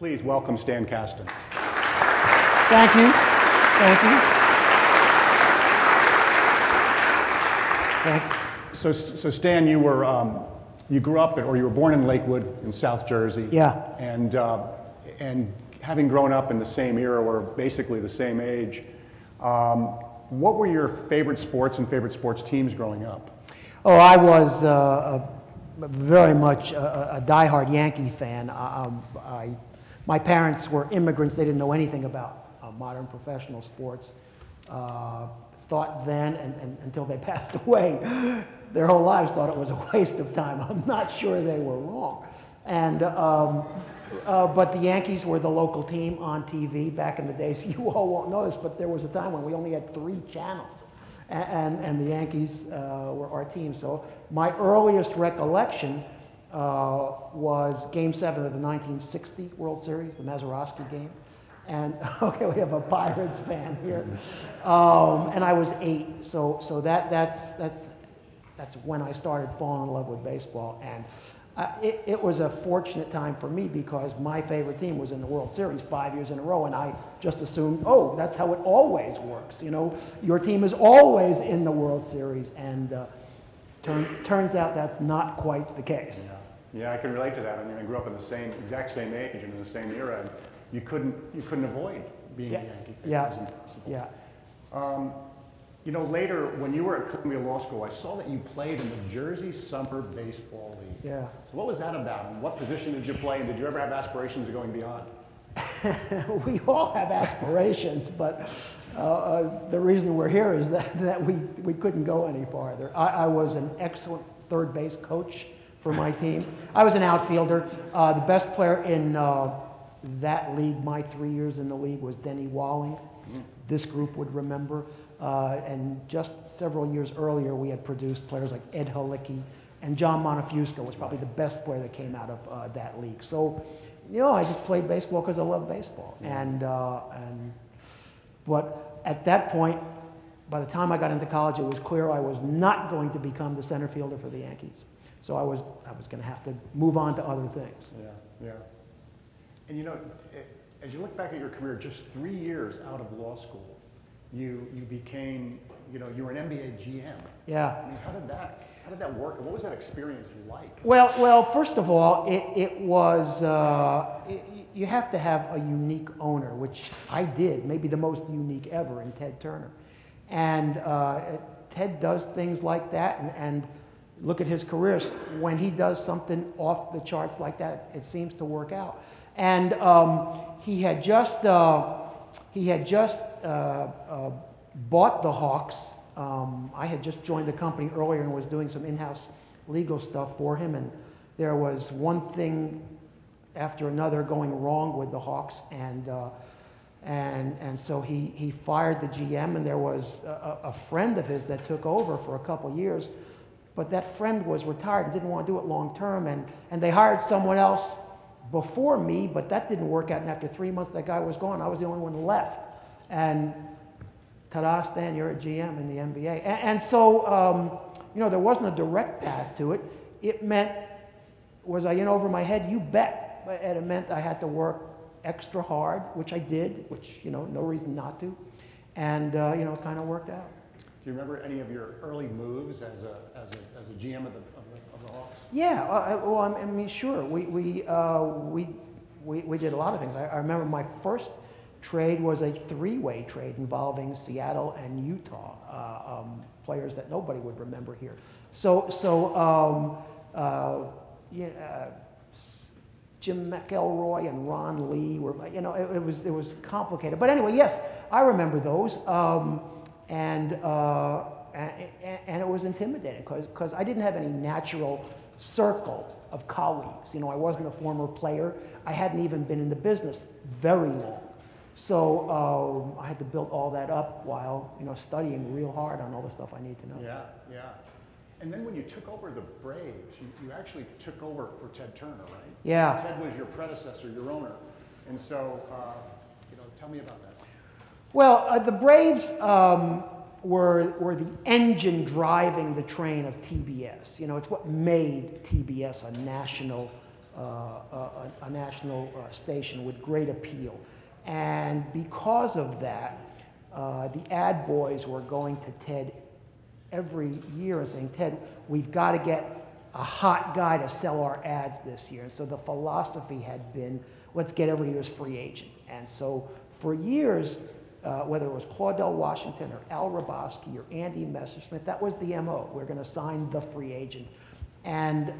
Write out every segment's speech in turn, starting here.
Please welcome Stan Kasten. Thank you. Thank you. So Stan, you grew up, or you were born in Lakewood in South Jersey. Yeah. And having grown up in the same era, or basically the same age, what were your favorite sports and favorite sports teams growing up? Oh, I was very much a diehard Yankee fan. My parents were immigrants. They didn't know anything about modern professional sports. Thought then, and until they passed away, their whole lives thought it was a waste of time. I'm not sure they were wrong. And, but the Yankees were the local team on TV back in the days. You all won't know this, but there was a time when we only had 3 channels. And the Yankees were our team. So my earliest recollection was Game 7 of the 1960 World Series, the Mazeroski game. And okay, we have a Pirates fan here. And I was 8, so that's when I started falling in love with baseball. And it was a fortunate time for me because my favorite team was in the World Series 5 years in a row, and I just assumed, oh, that's how it always works. You know, your team is always in the World Series, and turns out that's not quite the case. Yeah, I can relate to that. I mean, I grew up in the exact same age and in the same era, and you couldn't avoid being a Yankee fan. Yeah. It was impossible. Yeah. You know, later, when you were at Columbia Law School, I saw that you played in the Jersey Summer Baseball League. Yeah. So what was that about, and what position did you play, and did you ever have aspirations of going beyond? We all have aspirations, but the reason we're here is that we couldn't go any farther. I was an excellent third base coach for my team. I was an outfielder. The best player in that league, my 3 years in the league, was Denny Walling. This group would remember. And just several years earlier, we had produced players like Ed Halicki, and John Montefusco was probably the best player that came out of that league. So, you know, I just played baseball because I love baseball. But at that point, by the time I got into college, it was clear I was not going to become the center fielder for the Yankees. So I was going to have to move on to other things. Yeah. And you know, as you look back at your career, just 3 years out of law school, you became, you know, you were an NBA GM. Yeah. I mean, how did that work? What was that experience like? Well, first of all, it was, you have to have a unique owner, which I did, maybe the most unique ever in Ted Turner. And Ted does things like that, and look at his career. When he does something off the charts like that, it seems to work out. And he had just bought the Hawks. I had just joined the company earlier and was doing some in-house legal stuff for him, and there was one thing after another going wrong with the Hawks, and so he fired the GM, and there was a friend of his that took over for a couple years, but that friend was retired and didn't want to do it long term, and they hired someone else before me, but that didn't work out, and after 3 months that guy was gone. I was the only one left, and ta-da, Stan, you're a GM in the NBA. And so, you know, there wasn't a direct path to it. It meant, was I in over my head? You bet. But it meant I had to work extra hard, which I did, which, you know, no reason not to. And, you know, it kind of worked out. Do you remember any of your early moves as a GM of the Hawks? Yeah, well, I mean, sure. We did a lot of things. I remember my first trade was a 3-way trade involving Seattle and Utah, players that nobody would remember here. Jim McElroy and Ron Lee were, you know, it was complicated. But anyway, yes, I remember those, and it was intimidating because I didn't have any natural circle of colleagues. You know, I wasn't a former player. I hadn't even been in the business very long. So I had to build all that up while, you know, studying real hard on all the stuff I need to know. Yeah. And then when you took over the Braves, you actually took over for Ted Turner, right? Yeah. Ted was your predecessor, your owner. And so, you know, tell me about that. Well, the Braves were the engine driving the train of TBS. You know, it's what made TBS a national a national station with great appeal. And because of that, the ad boys were going to Ted every year and saying, Ted, we've got to get a hot guy to sell our ads this year. And so the philosophy had been, let's get every year's free agent. And so for years, whether it was Claudel Washington or Al Roboski or Andy Messersmith, that was the MO. We're going to sign the free agent. And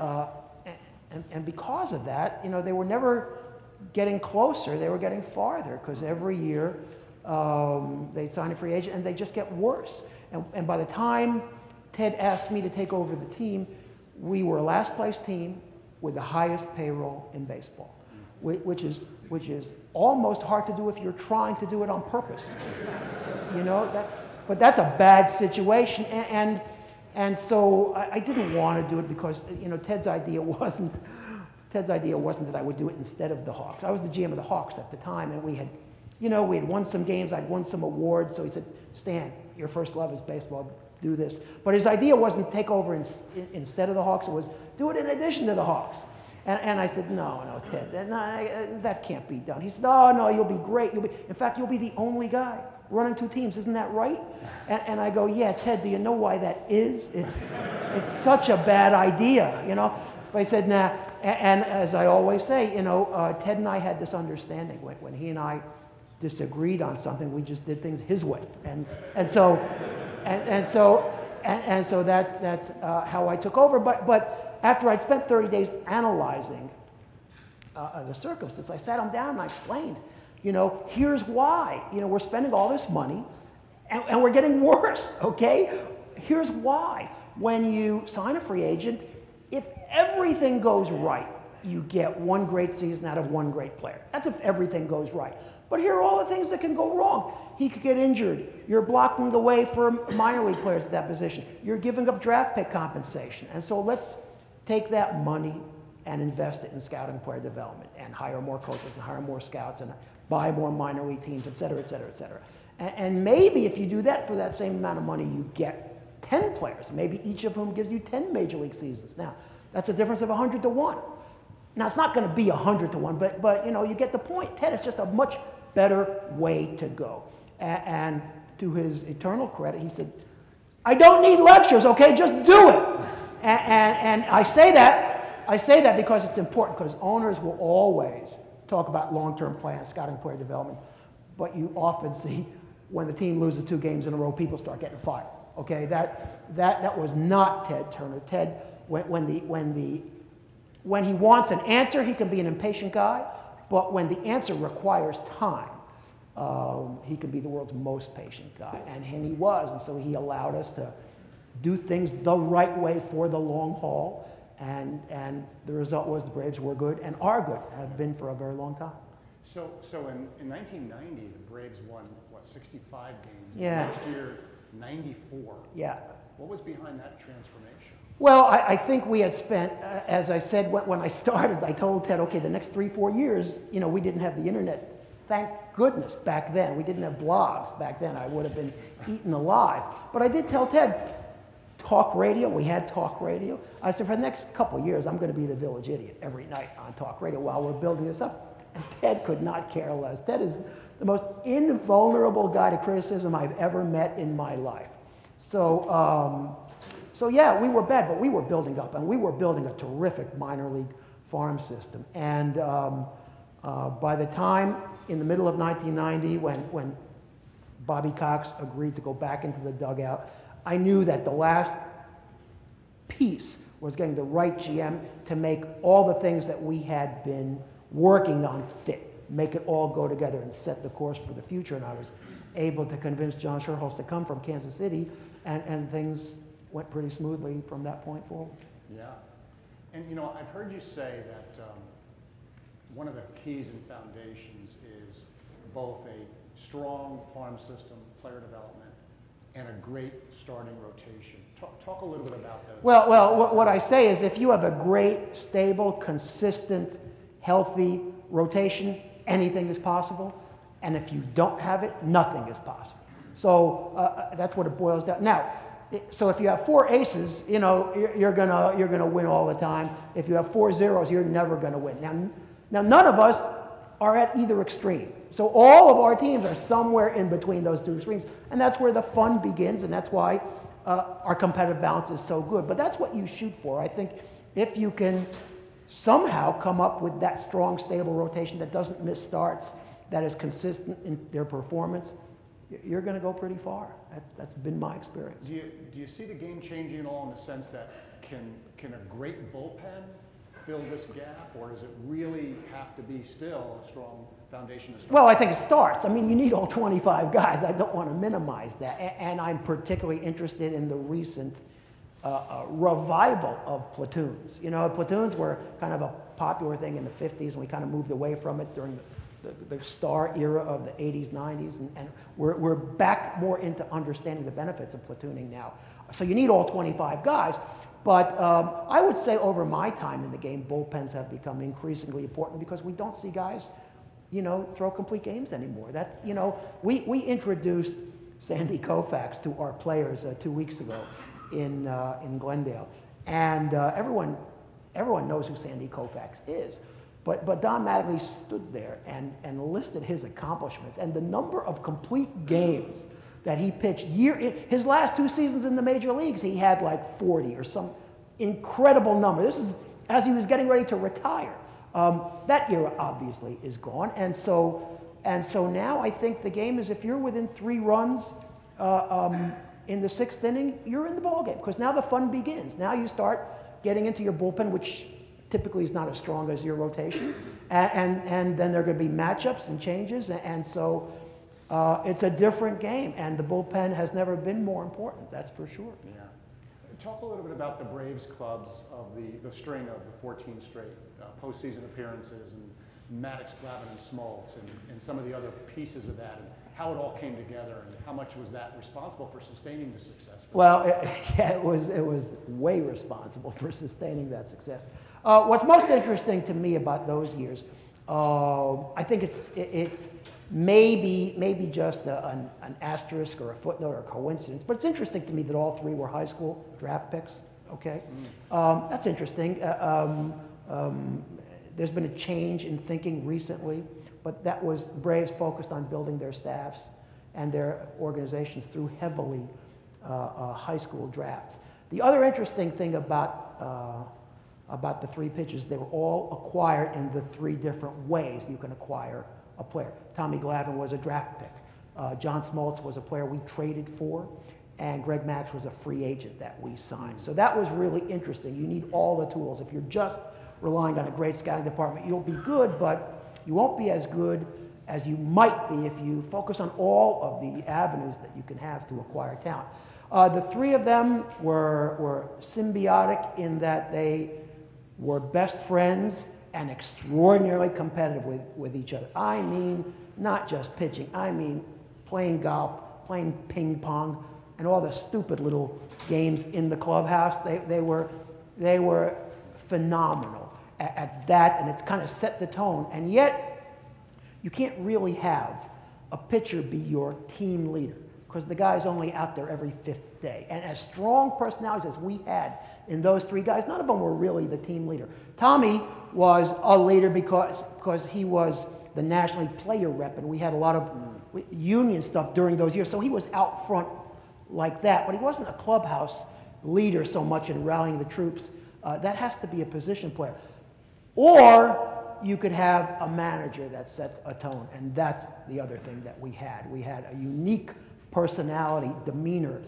because of that, you know, they were never getting closer, they were getting farther, because every year they'd sign a free agent and they just get worse. And by the time Ted asked me to take over the team, we were a last place team with the highest payroll in baseball, which is almost hard to do if you're trying to do it on purpose. You know, but that's a bad situation. And so I didn't want to do it because, you know, Ted's idea wasn't that I would do it instead of the Hawks. I was the GM of the Hawks at the time, and we had won some games, I'd won some awards, so he said, Stan, your first love is baseball, do this. But his idea wasn't take over instead of the Hawks, it was do it in addition to the Hawks. And I said, no, Ted, that can't be done. He said, no, you'll be great. In fact, you'll be the only guy running two teams, isn't that right? And I go, yeah, Ted, do you know why that is? It's such a bad idea, you know? But I said, nah. And as I always say, you know, Ted and I had this understanding. When he and I disagreed on something, we just did things his way. And so that's how I took over. But after I'd spent 30 days analyzing the circumstances, I sat him down and I explained, you know, here's why. You know, we're spending all this money and we're getting worse, okay? Here's why. When you sign a free agent, if everything goes right, you get one great season out of one great player. That's if everything goes right. But here are all the things that can go wrong. He could get injured. You're blocking the way for minor league players at that position. You're giving up draft pick compensation. And so let's take that money and invest it in scouting player development and hire more coaches and hire more scouts and buy more minor league teams, et cetera, et cetera, et cetera. And maybe if you do that for that same amount of money, you get 10 players, maybe each of whom gives you 10 major league seasons. Now, that's a difference of 100 to 1. Now, it's not going to be 100 to 1, but you know, you get the point. Ted, it's just a much better way to go. And to his eternal credit, he said, I don't need lectures, okay, just do it. And I say that because it's important, because owners will always talk about long-term plans, scouting player development, but you often see when the team loses 2 games in a row, people start getting fired. Okay, that was not Ted Turner. Ted, when he wants an answer, he can be an impatient guy, but when the answer requires time, he can be the world's most patient guy, and he was, and so he allowed us to do things the right way for the long haul, and the result was the Braves were good and are good, have been for a very long time. So in 1990, the Braves won, what, 65 games? Yeah. Next year, 94. Yeah. What was behind that transformation? Well, I think we had spent, as I said when I started, I told Ted, okay, the next 3-4 years, you know, we didn't have the internet. Thank goodness back then. We didn't have blogs back then. I would have been eaten alive. But I did tell Ted, talk radio, we had talk radio. I said, for the next couple of years, I'm going to be the village idiot every night on talk radio while we're building this up. And Ted could not care less. Ted is the most invulnerable guy to criticism I've ever met in my life. So yeah, we were bad, but we were building up, and we were building a terrific minor league farm system. And by the time, in the middle of 1990, when Bobby Cox agreed to go back into the dugout, I knew that the last piece was getting the right GM to make all the things that we had been working on fit, make it all go together and set the course for the future. And I was able to convince John Sherholz to come from Kansas City, and things went pretty smoothly from that point forward. Yeah. And you know, I've heard you say that one of the keys and foundations is both a strong farm system, player development, and a great starting rotation. Talk a little bit about those. Well, what I say is if you have a great, stable, consistent, healthy rotation, anything is possible. And if you don't have it, nothing is possible. So that's what it boils down. Now, So if you have 4 aces, you know, you're gonna win all the time. If you have 4 zeros, you're never gonna win. Now none of us are at either extreme. So all of our teams are somewhere in between those 2 extremes, and that's where the fun begins, and that's why our competitive balance is so good. But that's what you shoot for. I think if you can somehow come up with that strong, stable rotation that doesn't miss starts, that is consistent in their performance, you're going to go pretty far. That's been my experience. Do you see the game changing at all in the sense that can a great bullpen fill this gap, or does it really have to be still a strong foundation? Well, I think it starts. I mean, you need all 25 guys. I don't want to minimize that. And I'm particularly interested in the recent revival of platoons. You know, platoons were kind of a popular thing in the 50s, and we kind of moved away from it during the star era of the 80s, 90s, and we're back more into understanding the benefits of platooning now. So you need all 25 guys, but I would say over my time in the game, bullpens have become increasingly important because we don't see guys, you know, throw complete games anymore. That, you know, we introduced Sandy Koufax to our players 2 weeks ago in Glendale, and everyone knows who Sandy Koufax is. But Don Mattingly stood there and listed his accomplishments, and the number of complete games that he pitched his last 2 seasons in the major leagues, he had like 40 or some incredible number. This is as he was getting ready to retire. That era obviously is gone, and so now I think the game is, if you're within 3 runs in the 6th inning, you're in the ballgame, because now the fun begins. Now you start getting into your bullpen, which typically is not as strong as your rotation, and then there are going to be matchups and changes, and so it's a different game, and the bullpen has never been more important, that's for sure. Yeah. Talk a little bit about the Braves clubs of the string of the 14 straight postseason appearances, and Maddox, Glavine, and Smoltz, and some of the other pieces of that, and how it all came together, and how much was that responsible for sustaining the success? Well, it was way responsible for sustaining that success. What's most interesting to me about those years, I think it's maybe just an asterisk or a footnote or a coincidence, but it's interesting to me that all 3 were high school draft picks. Okay, that's interesting. There's been a change in thinking recently, but that was Braves focused on building their staffs and their organizations through heavily high school drafts. The other interesting thing about the 3 pitchers, they were all acquired in the 3 different ways you can acquire a player. Tommy Glavine was a draft pick. John Smoltz was a player we traded for, and Greg Max was a free agent that we signed. So that was really interesting. You need all the tools. If you're just relying on a great scouting department, you'll be good, but you won't be as good as you might be if you focus on all of the avenues that you can have to acquire talent. The 3 of them were symbiotic in that they were best friends and extraordinarily competitive with each other. I mean, not just pitching. I mean, playing golf, playing ping pong, and all the stupid little games in the clubhouse. They were phenomenal at that, and it's kind of set the tone. And yet, you can't really have a pitcher be your team leader, because the guy's only out there every 5th day. And as strong personalities as we had in those 3 guys, none of them were really the team leader. Tommy was a leader because he was the nationally player rep, and we had a lot of union stuff during those years, so he was out front like that, but he wasn't a clubhouse leader so much in rallying the troops. That has to be a position player. Or you could have a manager that sets a tone, and that's the other thing that we had. We had a unique personality, demeanor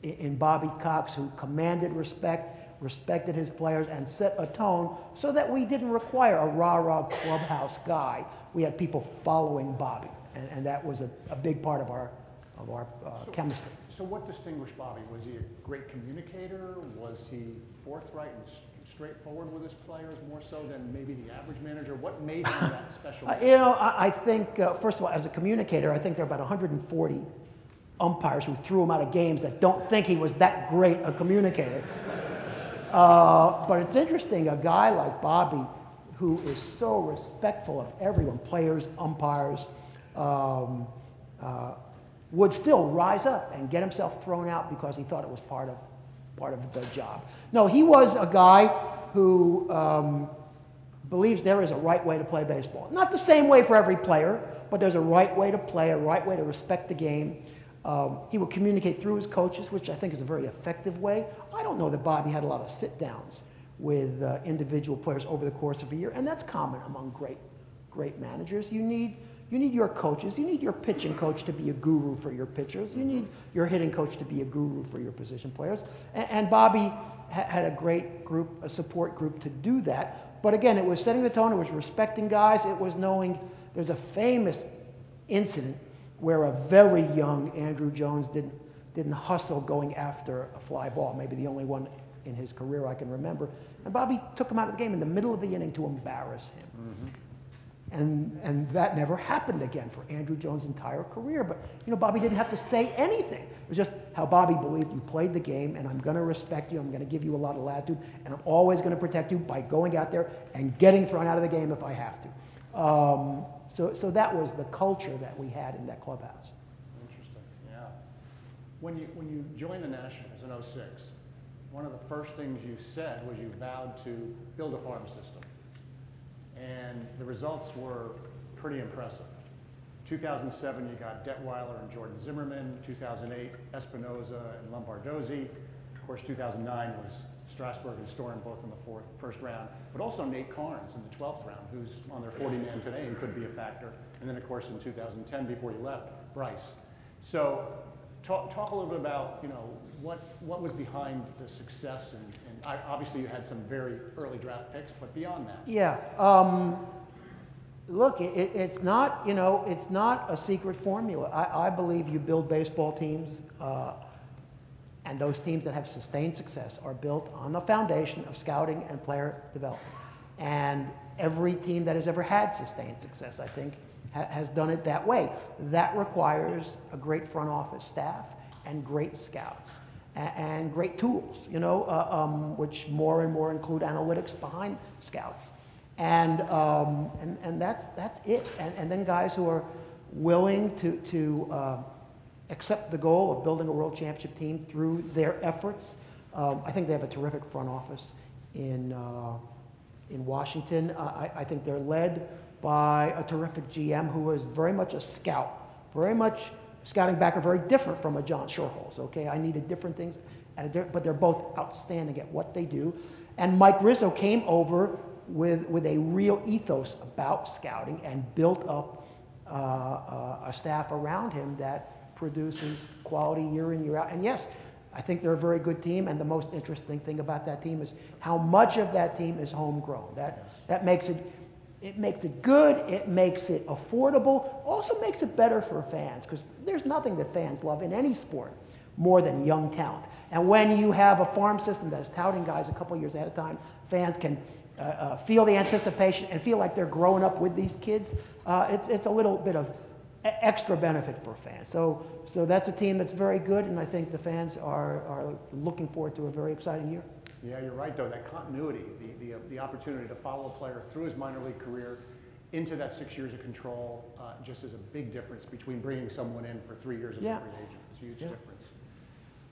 in Bobby Cox, who commanded respect, respected his players, and set a tone so that we didn't require a rah-rah clubhouse guy. We had people following Bobby, and that was a big part of our chemistry. So what distinguished Bobby? Was he a great communicator? Was he forthright and straightforward with his players, more so than maybe the average manager? What made him that special? You know, I think, first of all, as a communicator, I think there are about 140 umpires who threw him out of games that don't think he was that great a communicator. But it's interesting, a guy like Bobby, who is so respectful of everyone, players, umpires, would still rise up and get himself thrown out because he thought it was part of the job. No, he was a guy who believes there is a right way to play baseball. Not the same way for every player, but there's a right way to play, a right way to respect the game. He would communicate through his coaches, which I think is a very effective way. I don't know that Bobby had a lot of sit-downs with individual players over the course of a year, and that's common among great managers. You need your coaches. You need your pitching coach to be a guru for your pitchers. You need your hitting coach to be a guru for your position players. And Bobby had a great group, a support group to do that. But again, it was setting the tone. It was respecting guys. It was knowing there's a famous incident where a very young Andrew Jones didn't hustle going after a fly ball, maybe the only one in his career I can remember. And Bobby took him out of the game in the middle of the inning to embarrass him. Mm-hmm. And that never happened again for Andrew Jones' entire career. But, Bobby didn't have to say anything. It was just how Bobby believed you played the game, and I'm going to respect you. I'm going to give you a lot of latitude, and I'm always going to protect you by going out there and getting thrown out of the game if I have to. So that was the culture that we had in that clubhouse. Interesting, yeah. When you joined the Nationals in '06, one of the first things you said was you vowed to build a farm system. And the results were pretty impressive. 2007, you got Detweiler and Jordan Zimmerman. 2008, Espinoza and Lombardozzi. Of course, 2009 was Strasburg and Storm, both in the first round, but also Nate Carnes in the 12th round, who's on their 40-man today and could be a factor. And then, of course, in 2010, before you left, Bryce. So talk a little bit about, what was behind the success, and obviously you had some very early draft picks, but beyond that. Yeah. Look, it's not, it's not a secret formula. I believe you build baseball teams, and those teams that have sustained success are built on the foundation of scouting and player development. And every team that has ever had sustained success, I think, has done it that way. That requires a great front office staff and great scouts and great tools, which more and more include analytics behind scouts. And that's it. And then guys who are willing to accept the goal of building a world championship team through their efforts. I think they have a terrific front office in Washington. I think they're led by a terrific GM who is very much a scout, very much scouting background, very different from a John Schuerholz, okay? I needed different things, but they're both outstanding at what they do. And Mike Rizzo came over with a real ethos about scouting and built up a staff around him that produces quality year in, year out. And yes, I think they're a very good team, and the most interesting thing about that team is how much of that team is homegrown. That makes it good, it makes it affordable, also makes it better for fans, because there's nothing that fans love in any sport more than young talent. And when you have a farm system that is touting guys a couple years ahead of time, fans can feel the anticipation and feel like they're growing up with these kids. It's a little bit of extra benefit for fans. So that's a team that's very good, and I think the fans are looking forward to a very exciting year. Yeah, you're right, though. That continuity, the opportunity to follow a player through his minor league career into that 6 years of control, just is a big difference between bringing someone in for 3 years as a free agent. It's a huge difference.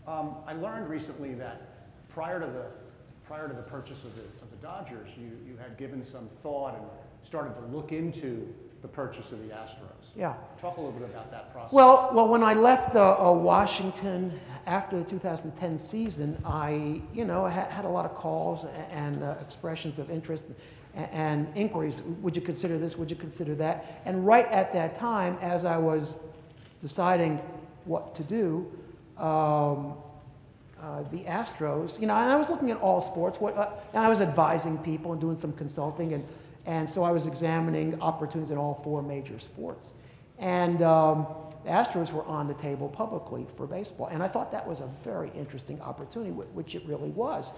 I learned recently that prior to the purchase of the Dodgers, you had given some thought and started to look into the purchase of the Astros. Yeah. Talk a little bit about that process. Well, when I left Washington after the 2010 season, I had a lot of calls and expressions of interest and inquiries. Would you consider this? Would you consider that? And right at that time, as I was deciding what to do, the Astros, and I was looking at all sports, and I was advising people and doing some consulting, and so I was examining opportunities in all 4 major sports. And the Astros were on the table publicly for baseball, and I thought that was a very interesting opportunity, which it really was.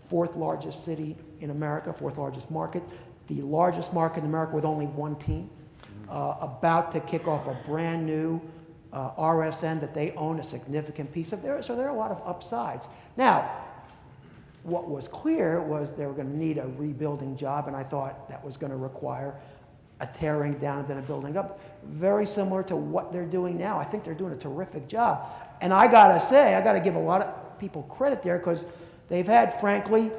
4th largest city in America, 4th largest market, the largest market in America with only 1 team, about to kick off a brand new RSN that they own a significant piece of there. So there are a lot of upsides. Now, what was clear was they were going to need a rebuilding job, and I thought that was going to require a tearing down and then a building up. Very similar to what they're doing now. I think they're doing a terrific job. And I gotta say, I gotta give a lot of people credit there, because they've had, frankly,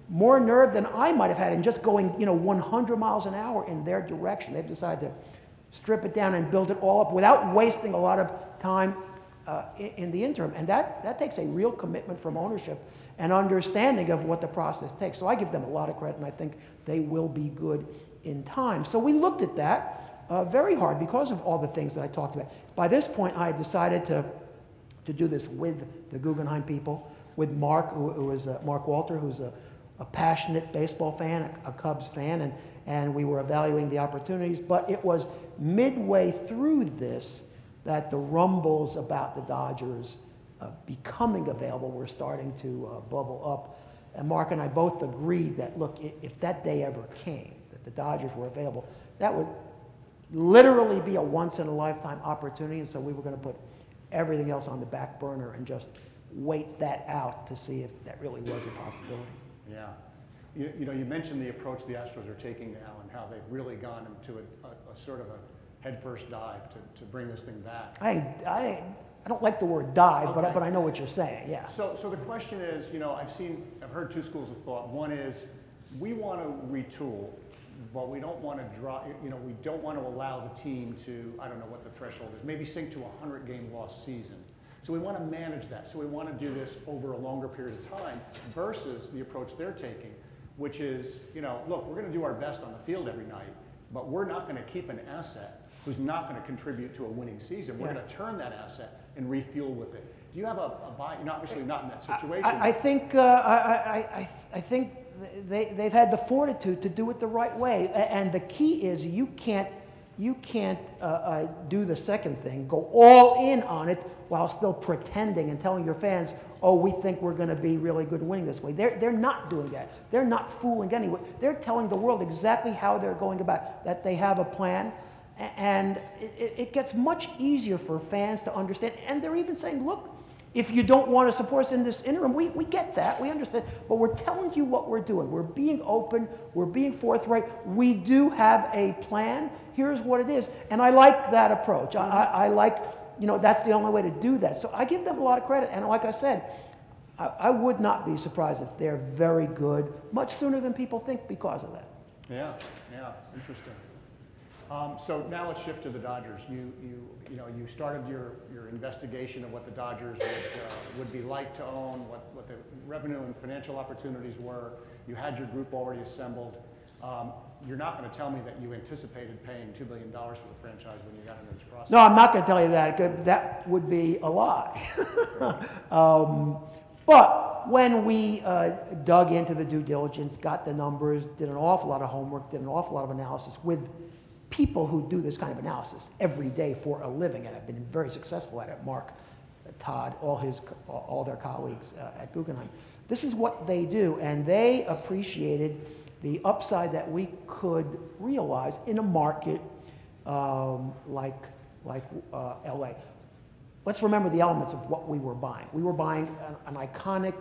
more nerve than I might have had in just going, 100 miles an hour in their direction. They've decided to strip it down and build it all up without wasting a lot of time in the interim. And that takes a real commitment from ownership and understanding of what the process takes. So I give them a lot of credit, and I think they will be good in time. So we looked at that very hard because of all the things that I talked about. By this point, I had decided to do this with the Guggenheim people, with Mark, who is Mark Walter, who's a passionate baseball fan, a Cubs fan, and we were evaluating the opportunities. But it was midway through this that the rumbles about the Dodgers becoming available were starting to bubble up. And Mark and I both agreed that, look, if that day ever came, that the Dodgers were available, that would literally be a once-in-a-lifetime opportunity. And so we were going to put everything else on the back burner and just wait that out to see if that really was a possibility. Yeah. You mentioned the approach the Astros are taking now and how they've really gone into a sort of a headfirst dive to bring this thing back. I don't like the word dive, okay. but I know what you're saying, yeah. So the question is, I've heard two schools of thought. One is, we want to retool, but we don't want to we don't want to allow the team to, I don't know what the threshold is, maybe sink to a 100-game loss season. So we want to manage that. So we want to do this over a longer period of time versus the approach they're taking, which is, look, we're going to do our best on the field every night, but we're not going to keep an asset who's not going to contribute to a winning season. We're going to turn that asset and refuel with it. Do you have a buy? You're obviously not in that situation. I think they've had the fortitude to do it the right way. And the key is you can't do the second thing, go all in on it while still pretending and telling your fans, oh, we think we're going to be really good and winning this way. They're not doing that. They're not fooling anyone. They're telling the world exactly how they're going about it, that they have a plan. And it gets much easier for fans to understand. And they're even saying, look, if you don't want to support us in this interim, we get that, we understand. But we're telling you what we're doing. We're being open. We're being forthright. We do have a plan. Here's what it is. And I like that approach. I like, that's the only way to do that. So I give them a lot of credit. And like I said, I would not be surprised if they're very good much sooner than people think because of that. Yeah, interesting. So now let's shift to the Dodgers. You started your investigation of what the Dodgers would be like to own, what the revenue and financial opportunities were. You had your group already assembled. You're not going to tell me that you anticipated paying $2 billion for the franchise when you got into this process. No, I'm not going to tell you that. That would be a lie. But when we dug into the due diligence, got the numbers, did an awful lot of homework, did an awful lot of analysis with people who do this kind of analysis every day for a living and have been very successful at it, Mark, Todd, all their colleagues at Guggenheim. This is what they do, and they appreciated the upside that we could realize in a market like LA. Let's remember the elements of what we were buying. We were buying an iconic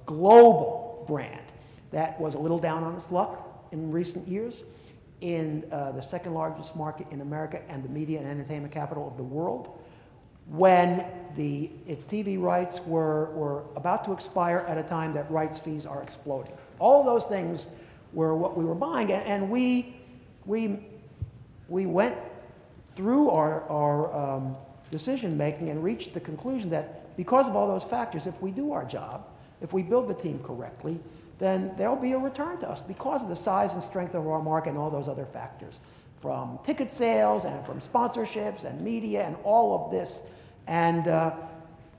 global brand that was a little down on its luck in recent years, in the second largest market in America and the media and entertainment capital of the world, when its TV rights were about to expire at a time that rights fees are exploding. All of those things were what we were buying, and we went through our decision making and reached the conclusion that because of all those factors, if we do our job, if we build the team correctly, then there'll be a return to us because of the size and strength of our market and all those other factors, from ticket sales and from sponsorships and media and all of this. And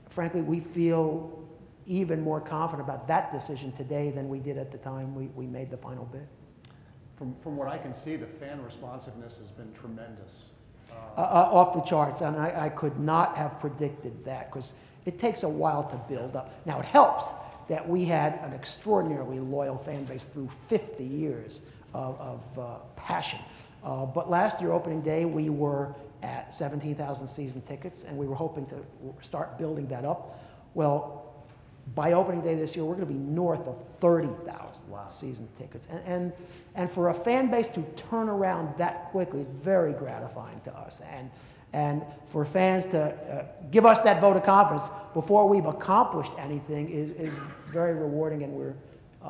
frankly, we feel even more confident about that decision today than we did at the time we made the final bid. From what I can see, the fan responsiveness has been tremendous. Off the charts, and I could not have predicted that because it takes a while to build up. Now, it helps that we had an extraordinarily loyal fan base through 50 years of passion. But last year, opening day, we were at 17,000 season tickets, and we were hoping to start building that up. Well, by opening day this year, we're going to be north of 30,000 season tickets. And for a fan base to turn around that quickly, it's very gratifying to us. And for fans to give us that vote of confidence before we've accomplished anything is very rewarding, and we're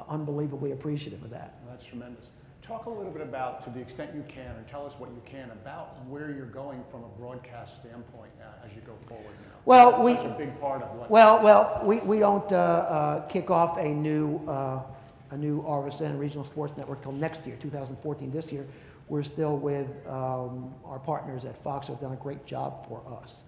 unbelievably appreciative of that. That's tremendous. Talk a little bit about, to the extent you can, or tell us what you can about where you're going from a broadcast standpoint as you go forward now. Well, such a big part of what. Well, we don't kick off a new RSN Regional Sports Network till next year, 2014. This year, we're still with our partners at Fox, who have done a great job for us.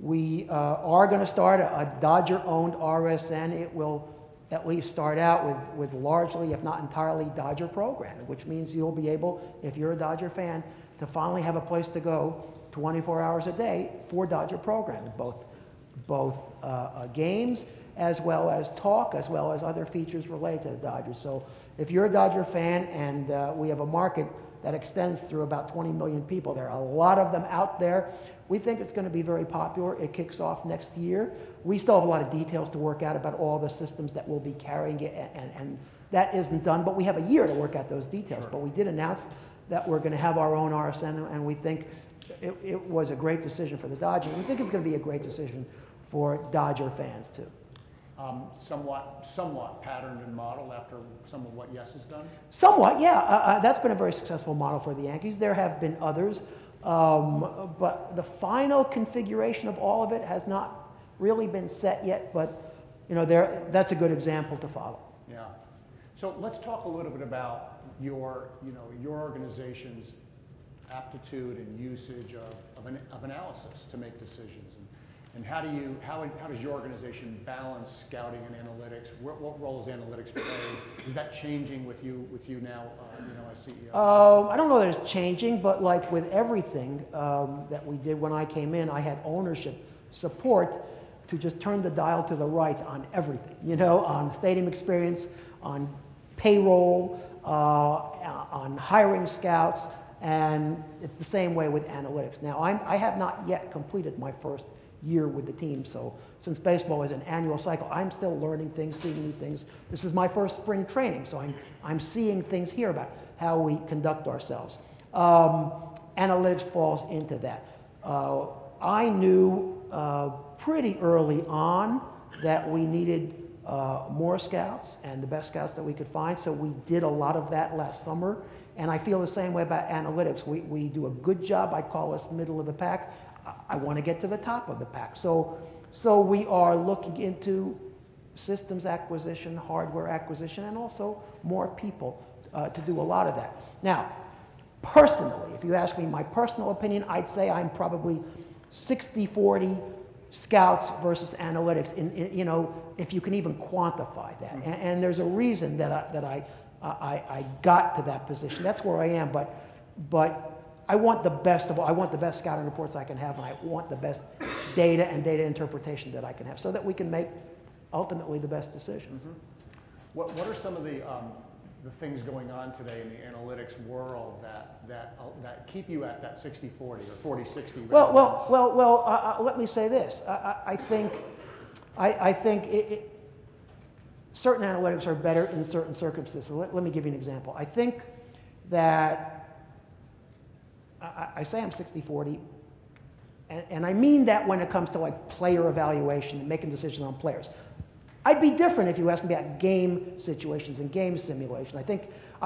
We are going to start a Dodger-owned RSN. It will at least start out with largely, if not entirely, Dodger programming, which means you'll be able, if you're a Dodger fan, to finally have a place to go 24 hours a day for Dodger programming, both games as well as talk, as well as other features related to the Dodgers. So if you're a Dodger fan, and we have a market that extends through about 20 million people, there are a lot of them out there. We think it's going to be very popular. It kicks off next year. We still have a lot of details to work out about all the systems that will be carrying it, and that isn't done, but we have a year to work out those details. Sure. But we did announce that we're going to have our own RSN, and we think it was a great decision for the Dodgers. We think it's going to be a great decision for Dodger fans, too. Somewhat patterned and modeled after some of what Yes has done? Somewhat, yeah. That's been a very successful model for the Yankees. There have been others, but the final configuration of all of it has not really been set yet, but that's a good example to follow. Yeah. So let's talk a little bit about your organization's aptitude and usage of analysis to make decisions. And how does your organization balance scouting and analytics? What role does analytics play? Is that changing with you now, as CEO? I don't know that it's changing, but like with everything that we did when I came in, I had ownership support to just turn the dial to the right on everything. On stadium experience, on payroll, on hiring scouts, and it's the same way with analytics. Now, I have not yet completed my first year with the team. So since baseball is an annual cycle, I'm still learning things, seeing new things. This is my first spring training, so I'm seeing things here about how we conduct ourselves. Analytics falls into that. I knew pretty early on that we needed more scouts and the best scouts that we could find, so we did a lot of that last summer. And I feel the same way about analytics. We do a good job. I call us middle of the pack. I want to get to the top of the pack. So we are looking into systems acquisition, hardware acquisition, and also more people to do a lot of that. Now, personally, if you ask me my personal opinion, I'd say I'm probably 60-40 scouts versus analytics, if you can even quantify that. Mm-hmm. And there's a reason that I got to that position. That's where I am, but I want the best of all. I want the best scouting reports I can have, and I want the best data and data interpretation that I can have so that we can make, ultimately, the best decisions. Mm-hmm. What are some of the things going on today in the analytics world that keep you at that 60-40 or 40-60? Well, let me say this. I think certain analytics are better in certain circumstances. Let me give you an example. I think that I say I'm 60-40, and I mean that when it comes to like player evaluation and making decisions on players. I'd be different if you asked me about game situations and game simulation. I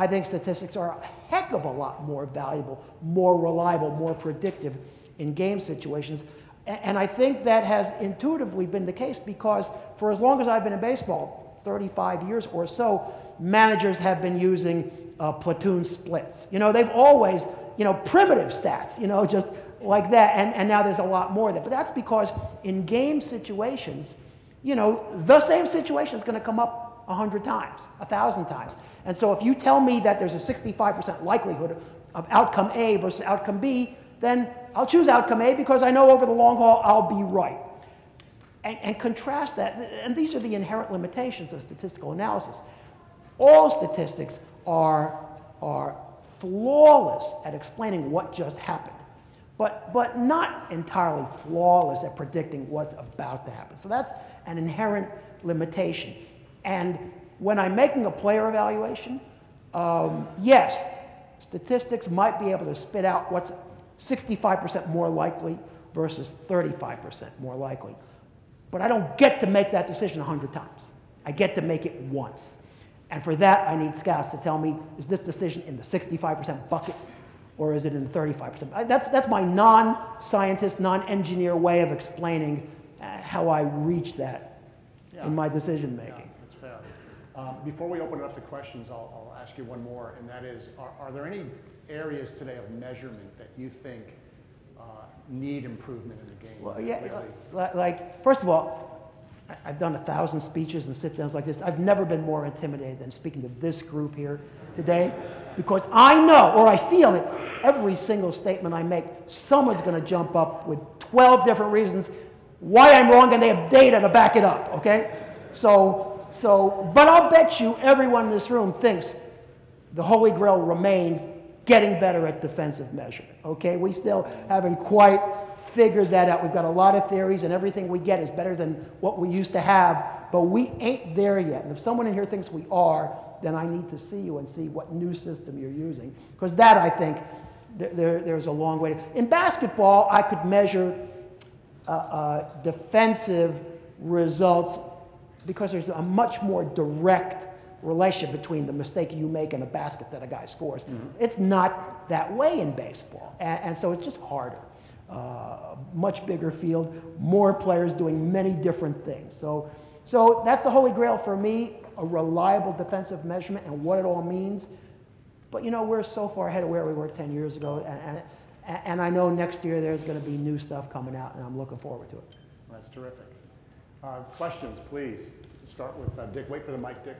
think statistics are a heck of a lot more valuable, more reliable, more predictive in game situations. And I think that has intuitively been the case because for as long as I've been in baseball, 35 years or so, managers have been using platoon splits. They've always, primitive stats, just like that. And now there's a lot more of that. But that's because in game situations, the same situation is going to come up 100 times, 1,000 times. And so if you tell me that there's a 65% likelihood of outcome A versus outcome B, then I'll choose outcome A because I know over the long haul I'll be right. And contrast that, and these are the inherent limitations of statistical analysis. All statistics are flawless at explaining what just happened. but not entirely flawless at predicting what's about to happen. So that's an inherent limitation. And when I'm making a player evaluation, yes, statistics might be able to spit out what's 65% more likely versus 35% more likely. But I don't get to make that decision 100 times. I get to make it once. And for that, I need scouts to tell me, is this decision in the 65% bucket or is it in the 35%? That's my non-scientist, non-engineer way of explaining how I reach that in my decision making. Yeah, that's fair. Before we open it up to questions, I'll ask you one more, and that is, are there any areas today of measurement that you think need improvement in the game? Well, yeah, like, first of all, I've done 1,000 speeches and sit-downs like this. I've never been more intimidated than speaking to this group here today, because I know, or I feel that every single statement I make, someone's going to jump up with 12 different reasons why I'm wrong, and they have data to back it up, okay? But I'll bet you everyone in this room thinks the Holy Grail remains getting better at defensive measurement, okay? We still haven't quite figured that out. We've got a lot of theories, and everything we get is better than what we used to have, but we ain't there yet. And if someone in here thinks we are, then I need to see you and see what new system you're using, because that, I think, there's a long way to. In basketball, I could measure defensive results because there's a much more direct relationship between the mistake you make and the basket that a guy scores. Mm-hmm. It's not that way in baseball, and so it's just harder. Much bigger field, more players doing many different things. So that's the Holy Grail for me, a reliable defensive measurement and what it all means. But you know, we're so far ahead of where we were 10 years ago, and I know next year there's going to be new stuff coming out, and I'm looking forward to it. That's terrific. Questions, please. Start with Dick. Wait for the mic, Dick.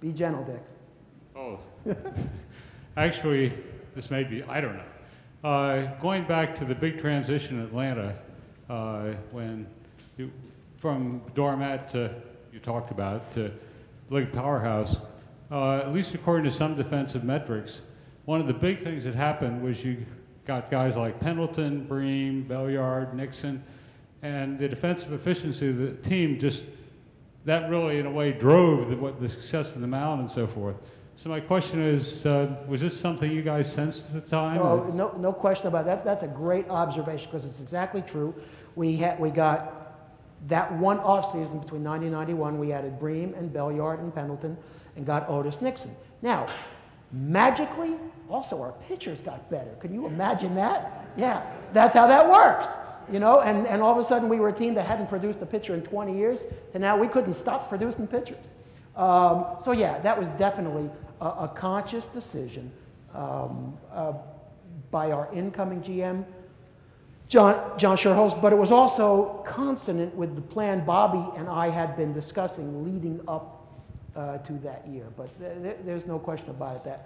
Be gentle, Dick. Oh, actually, this may be, I don't know. Going back to the big transition in Atlanta, when from doormat to, you talked about, to league powerhouse, at least according to some defensive metrics, one of the big things that happened was you got guys like Pendleton, Bream, Belliard, Nixon, and the defensive efficiency of the team just, that really in a way drove the success of the mound and so forth. So my question is, was this something you guys sensed at the time? Oh, no question about that. That's a great observation because it's exactly true. We got that one off season between 90 and 91, we added Bream and Belliard and Pendleton and got Otis Nixon. Now, magically, also our pitchers got better. Can you imagine that? Yeah, that's how that works. You know, and all of a sudden we were a team that hadn't produced a pitcher in 20 years, and now we couldn't stop producing pitchers. So yeah, that was definitely a conscious decision by our incoming GM, John Sherholz, but it was also consonant with the plan Bobby and I had been discussing leading up to that year. But there's no question about it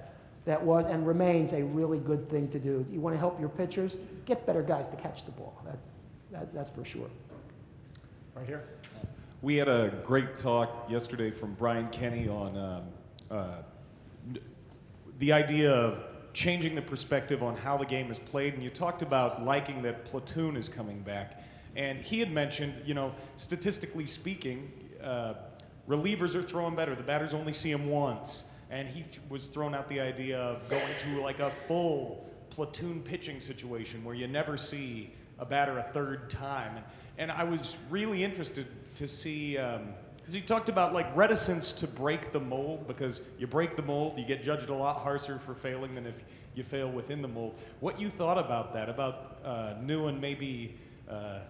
that was and remains a really good thing to do. You want to help your pitchers, get better guys to catch the ball. That's for sure. Right here. We had a great talk yesterday from Brian Kenny on the idea of changing the perspective on how the game is played, and you talked about liking that Platoon is coming back. And he had mentioned, you know, statistically speaking, relievers are throwing better. The batters only see him once. And he was throwing out the idea of going to like a full platoon pitching situation where you never see a batter a third time. And I was really interested to see, because you talked about like reticence to break the mold, because you break the mold, you get judged a lot harsher for failing than if you fail within the mold. What you thought about that, about new and maybe a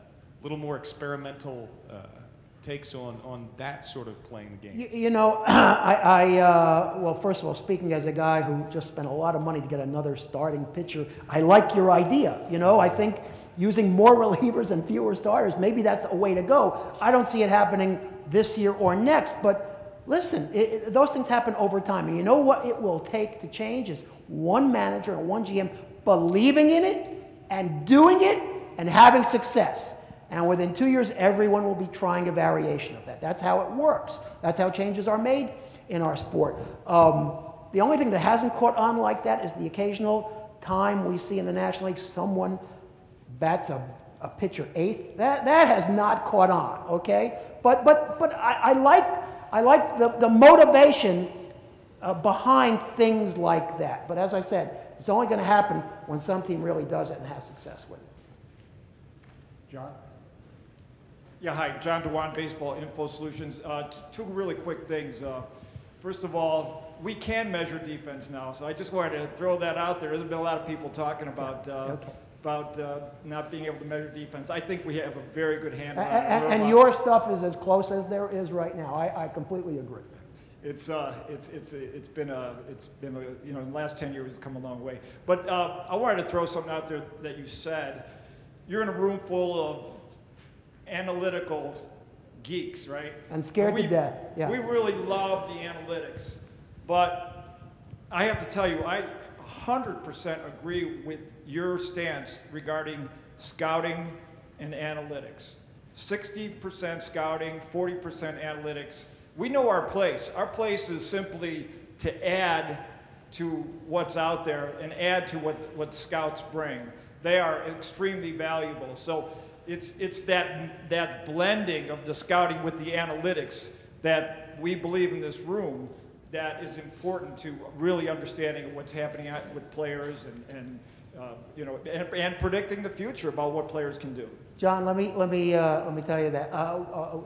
little more experimental takes on that sort of playing the game? You know, well, first of all, speaking as a guy who just spent a lot of money to get another starting pitcher, I like your idea. You know, I think using more relievers and fewer starters, maybe that's a way to go. I don't see it happening this year or next, but listen, those things happen over time. And you know what it will take to change is one manager and one GM believing in it and doing it and having success. And within 2 years, everyone will be trying a variation of that. That's how it works. That's how changes are made in our sport. The only thing that hasn't caught on like that is the occasional time we see in the National League someone bats a pitcher eighth, that has not caught on, okay? But I like the motivation behind things like that. But as I said, it's only going to happen when some team really does it and has success with it. John? Yeah, hi, John DeWan, Baseball Info Solutions. Two really quick things. First of all, we can measure defense now, so I just wanted to throw that out there. There's been a lot of people talking about not being able to measure defense. I think we have a very good handle on it. And your stuff is as close as there is right now. I completely agree. It's been you know, in the last 10 years it's come a long way. But I wanted to throw something out there that you said. You're in a room full of analytical geeks, right? And scared to death. Yeah. We really love the analytics, but I have to tell you, I 100% agree with your stance regarding scouting and analytics. 60% scouting, 40% analytics. We know our place. Our place is simply to add to what's out there and add to what scouts bring. They are extremely valuable. So it's that blending of the scouting with the analytics that we believe in this room that is important to really understanding what's happening with players and you know, and predicting the future about what players can do. John, let me tell you that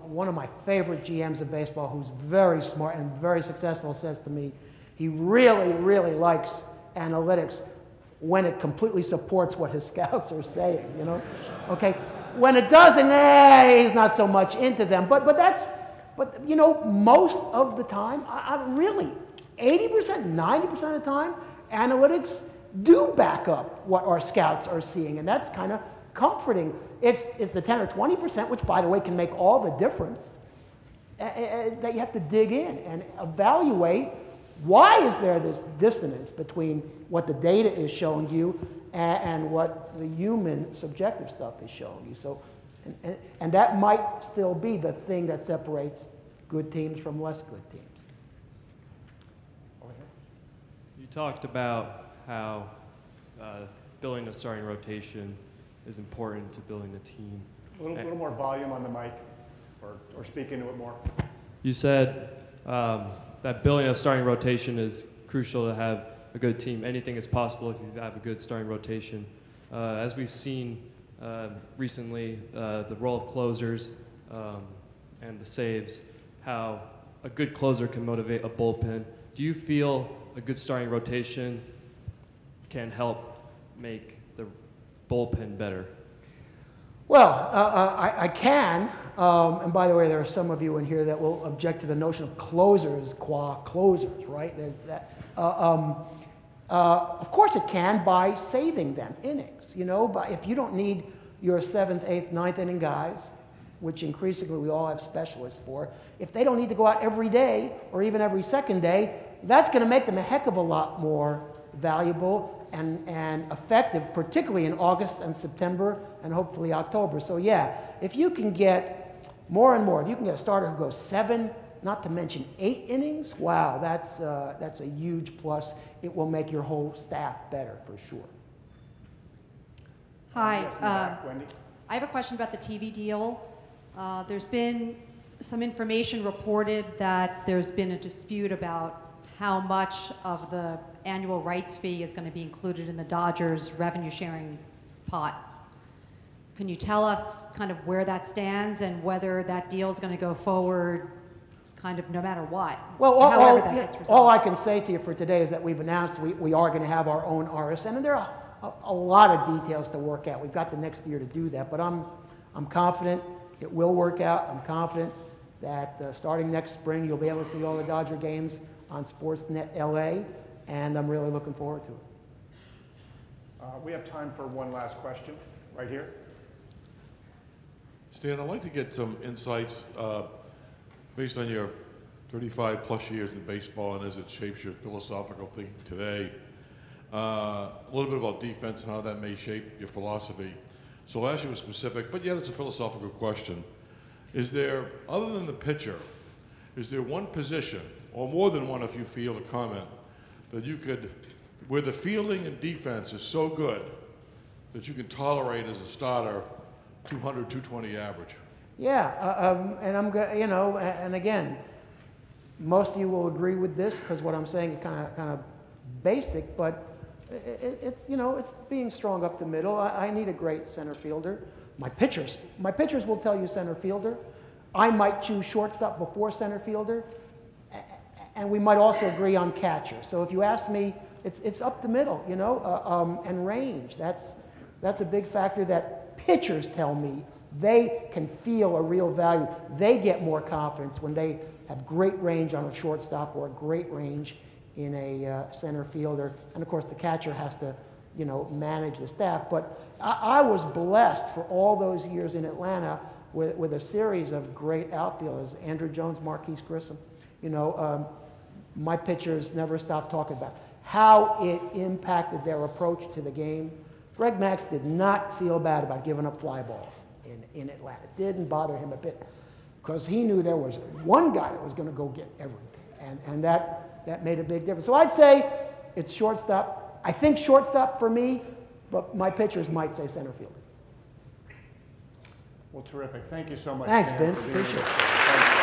one of my favorite GMs of baseball, who's very smart and very successful, says to me, he really likes analytics when it completely supports what his scouts are saying. You know, okay. When it doesn't, he's not so much into them. But you know, most of the time, I really 80%, 90% of the time, analytics do back up what our scouts are seeing, and that's kind of comforting. It's the 10 or 20%, which, by the way, can make all the difference, that you have to dig in and evaluate why is there this dissonance between what the data is showing you and what the human subjective stuff is showing you. So, and that might still be the thing that separates good teams from less good teams. You talked about how building a starting rotation is important to building a team. A little more volume on the mic, or speak into it more. You said that building a starting rotation is crucial to have a good team. Anything is possible if you have a good starting rotation. As we've seen recently, the role of closers and the saves, how a good closer can motivate a bullpen. Do you feel a good starting rotation can help make the bullpen better? Well, I can, and by the way, there are some of you in here that will object to the notion of closers qua closers, right? There's that. Of course it can by saving them innings, you know, but if you don't need your 7th, 8th, 9th inning guys, which increasingly we all have specialists for, if they don't need to go out every day or even every second day, that's going to make them a heck of a lot more valuable and effective, particularly in August and September and hopefully October. So yeah, if you can get more and more, if you can get a starter who goes 7, not to mention 8 innings, wow, that's a huge plus. It will make your whole staff better for sure. Hi, I have a question about the TV deal. There's been some information reported that there's been a dispute about how much of the annual rights fee is going to be included in the Dodgers revenue sharing pot. Can you tell us kind of where that stands and whether that deal is going to go forward kind of no matter what? Well, gets resolved? all I can say to you for today is that we've announced we are going to have our own RSN, and there are a lot of details to work out. We've got the next year to do that, but I'm confident it will work out. I'm confident that starting next spring you'll be able to see all the Dodger games on Sportsnet LA, and I'm really looking forward to it. We have time for one last question, right here. Stan, I'd like to get some insights based on your 35 plus years in baseball and as it shapes your philosophical thinking today. A little bit about defense and how that may shape your philosophy. So I'll ask you a specific, but yet it's a philosophical question. Is there, other than the pitcher, is there one position, or more than one if you feel to comment, that you could where the fielding and defense is so good that you can tolerate as a starter 200, 220 average. Yeah, and I'm going, you know, and again, most of you will agree with this because what I'm saying is kind of basic, but it's, you know, it's being strong up the middle. I need a great center fielder. My pitchers will tell you center fielder. I might choose shortstop before center fielder, and we might also agree on catcher. So if you ask me, it's up the middle, you know, and range. That's a big factor that pitchers tell me. They can feel a real value. They get more confidence when they have great range on a shortstop or great range in a center fielder. And of course, the catcher has to, you know, manage the staff. But I was blessed for all those years in Atlanta with a series of great outfielders, Andrew Jones, Marquise Grissom. You know, my pitchers never stopped talking about how it impacted their approach to the game. Greg Max did not feel bad about giving up fly balls in Atlanta. It didn't bother him a bit because he knew there was one guy that was going to go get everything, and that made a big difference. So I'd say it's shortstop. I think shortstop for me, but my pitchers might say center fielder. Well, terrific. Thank you so much. Thanks, Dan, Vince. for being Appreciate with it. us. Thank you.